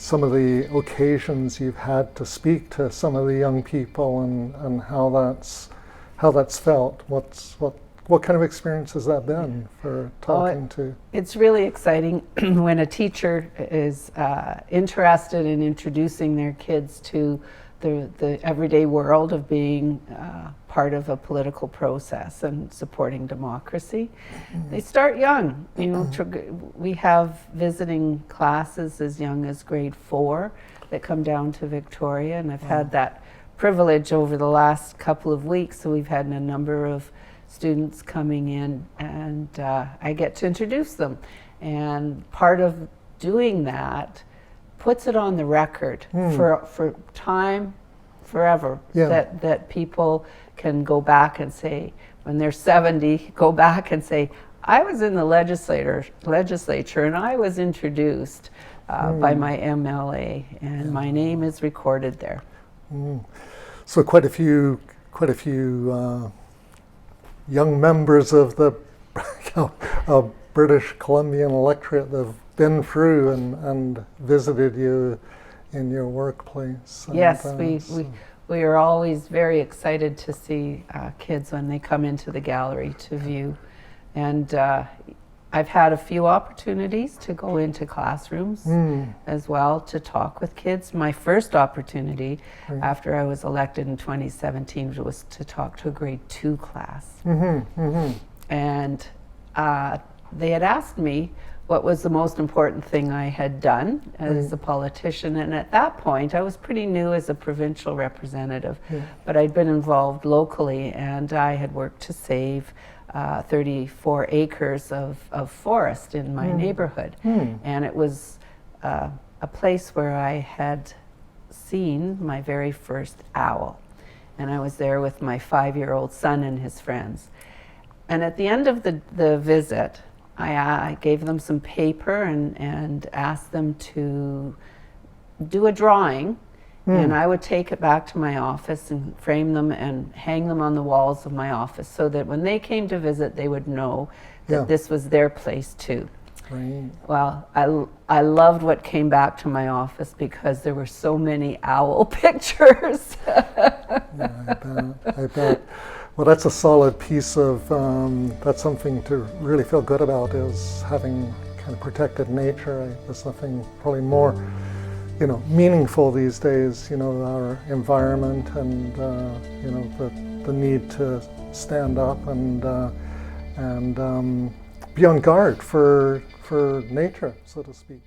some of the occasions you've had to speak to some of the young people and how that's felt. What kind of experience has that been for talking to? It's really exciting when a teacher is interested in introducing their kids to the everyday world of being part of a political process and supporting democracy. They start young. You know, we have visiting classes as young as grade 4 that come down to Victoria, and I've had that privilege over the last couple of weeks. So we've had a number of students coming in, and I get to introduce them. And part of doing that puts it on the record for time, forever, that people can go back and say, when they're 70, go back and say, I was in the legislature and I was introduced by my MLA, and my name is recorded there. So quite a few young members of the British Columbian electorate that have been through and visited you in your workplace. Yes, we are always very excited to see kids when they come into the gallery to view. And I've had a few opportunities to go into classrooms as well to talk with kids. My first opportunity after I was elected in 2017 was to talk to a grade 2 class. And they had asked me what was the most important thing I had done as a politician. And at that point, I was pretty new as a provincial representative, but I'd been involved locally, and I had worked to save 34 acres of forest in my neighborhood. And it was a place where I had seen my very first owl. And I was there with my 5-year-old son and his friends. And at the end of the visit, I gave them some paper and asked them to do a drawing, and I would take it back to my office and frame them and hang them on the walls of my office so that when they came to visit, they would know that this was their place too. Right. Well, I loved what came back to my office because there were so many owl pictures. I bet. Well, that's a solid piece of, that's something to really feel good about, is having kind of protected nature. There's nothing probably more, meaningful these days, our environment and, the need to stand up and be on guard for nature, so to speak.